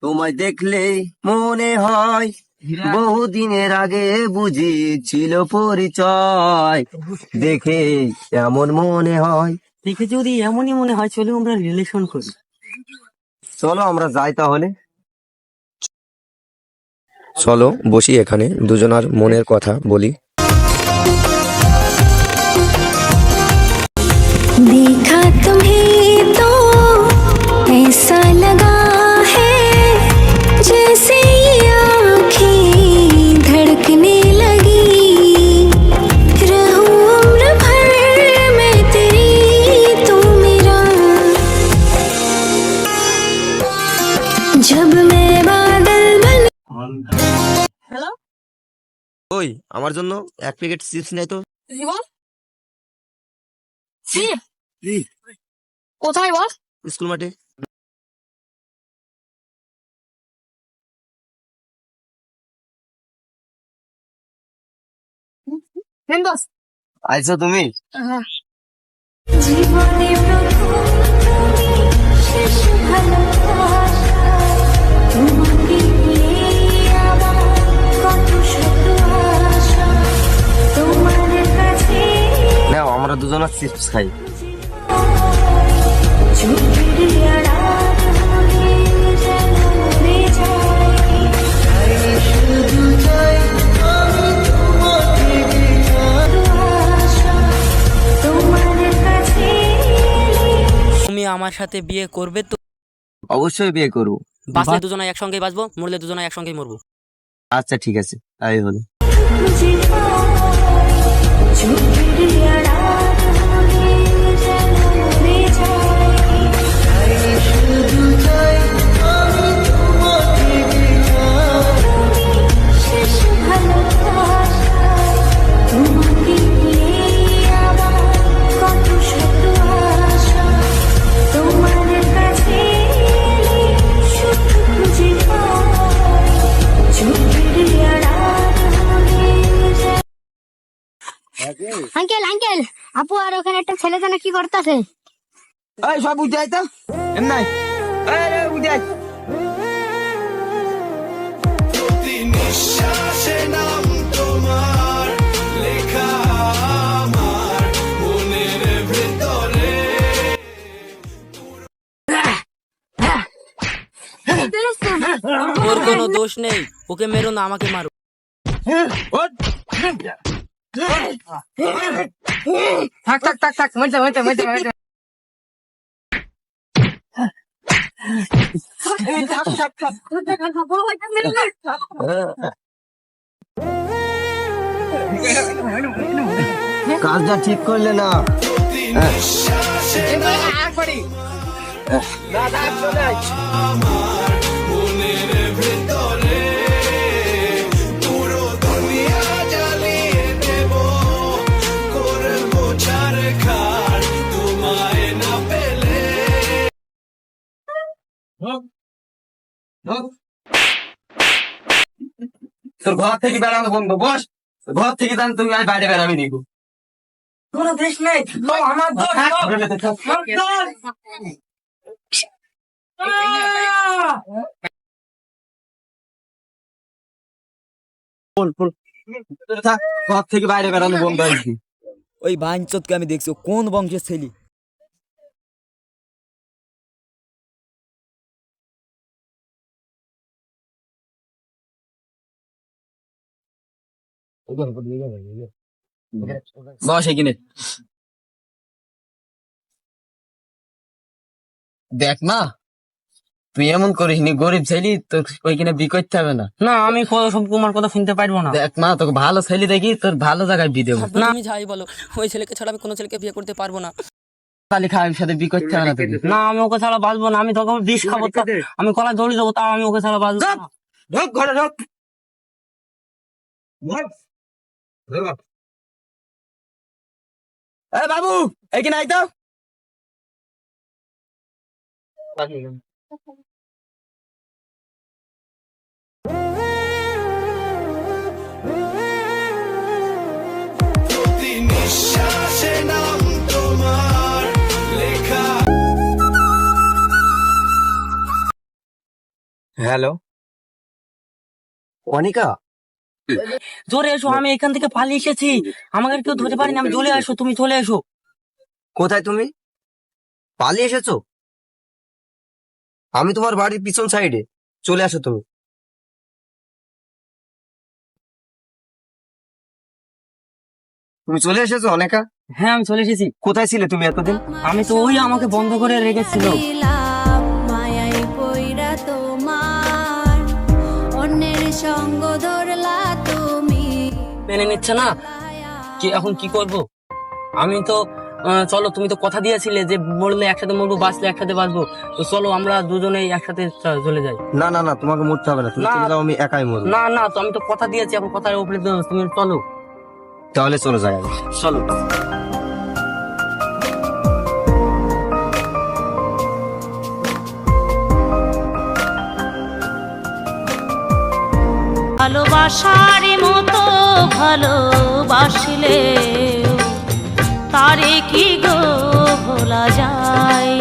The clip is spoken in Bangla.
তোমায় দেখলেই মনে হয় বহুদিনের আগে বুঝি ছিল পরিচয়। দেখে এমন মনে হয়, দেখে যদি এমনই মনে হয় চলো আমরা রিলেশন করি। চলো আমরা যাই তাহলে। চলো বসি এখানে, দুজনার মনের কথা বলি। देखा तुम्हें तो ऐसा लगा है जैसे ये आँखें धड़कने लगी, रहूं उम्र भर मैं तेरी तू मेरा, जब मैं बादल बन। ওই আমার জন্য 1 প্যাকেট চিপস নেই তো। কোথায় বস? স্কুল মাঠে। বস আইছো তুমি? জীবনে প্রথম তুমি শেষ ভালোবাসা, তোমাকে নিয়ে আমার কত শত আশা, তোমার কাছে নাও আমরা দুজনা চিপস খাই। চোখের আড়াল হয়ে যেন মরে যাই, শুধু চাই আমি তোমাকে আশা, তোমার কাছে তুমি আমার সাথে বিয়ে করবে তো? অবশ্যই বিয়ে করবো। বাঁচলে দুজনে একসঙ্গে বাঁচবো, মরলে দুজনে একসঙ্গে মরবো। আচ্ছা ঠিক আছে, তাই হলো। খুঁজে পাই, চোখের আড়াল হয়ে যেন মরে যাই, শুধু চাই আমি তোমাকে শেষ ভালোবাসা, তোমাকে নিয়ে আমার কত শত আশা, তোমার কাছে শুধু খুঁজে পাই, চোখের আড়াল হয়ে যায়। আঙ্কেল আঙ্কেল, আপু আর ওখানে একটা ছেলে যেন কি করতেছে? এই সব উঠে আয় তো, এমনাই আরে উঠে আয়। ওর কোনো দোষ নেই, ওকে মেরো না, আমাকে মারো। থাক থাক থাক থাক, মরতে মরতে মরতে মরতে। কাজটা ঠিক করলে না। তোর ঘর থেকে বেড়ানো বন্ধ, বস। ঘর থেকে জান তুমি আর বাইরে বেড়াবি নিবো। কোনো দোষ নেই, আমার দোষ। ঘর থেকে বাইরে বেড়ানো বন্ধ হয়েছি। ওই বাঞ্চতকে আমি দেখছি, ও কোন বংশের ছেলে? বস এখানে। দেখ না, তুই এমন করিস নি, গরিব ছেলে, তোর ওইখানে বিয়ে করতে হবে না। না, আমি সব তোমার কথা শুনতে পারবো না। দেখ না, তোকে ভালো ছেলে দেখি তোর ভালো জায়গায় বিয়ে দেবো। না, তুমি যাই বলো, ওই ছেলেকে ছাড়া আমি কোনো ছেলেকে বিয়ে করতে পারবো না। তালি খাওয়ার সাথে বিয়ে করতে হবে না তোকে। না, আমি ওকে ছাড়া বাঁচবো না। আমি তোকে বিষ খাবো, আমি কলায় দড়ি দেবো, তাও আমি ওকে ছাড়া বাঁচবো না। ঢোক ঘরে ঢোক। এই বাবু, এইখানে আয় তো। হ্যালো, অনিকা, জোরে এসো, আমি এখান থেকে পালিয়ে এসেছি, আমাকে আর কেউ ধরতে পারিনি, আমি চলে আসো, তুমি চলে এসো। কোথায় তুমি? পালিয়ে এসেছো? আমি তোমার বাড়ির পিছন সাইডে, চলে আসো তুমি। তুমি চলে এসেছো অনেকা? হ্যাঁ আমি চলে এসেছি। কোথায় ছিলে তুমি এতদিন? আমি তো ওই আমাকে বন্ধ করে রেখেছিল। দিলাম মায়াই পইরা তোমার অন্যের সঙ্গ ধরলা তুমি মেনে নিচ্ছে না, কি এখন কি করব? আমি তো চলো, তুমি তো কথা দিয়েছিলে যে মরলে একসাথে মরবো, বাঁচলে একসাথে বাঁচবো, তো চলো আমরা দুজনেই একসাথে চলে যাই। না না না, তোমাকে মরতে হবে না, তুমি না। চলে যাও, আমি একাই মরবো। না না, তো আমি তো কথা দিয়েছি, এখন কথার উপরে তো তুমি চলো। তাহলে চলে যাই আমি। চলো। ভালোবাসার মতো ভালোবাসলে তারে কি গো ভোলা যায়।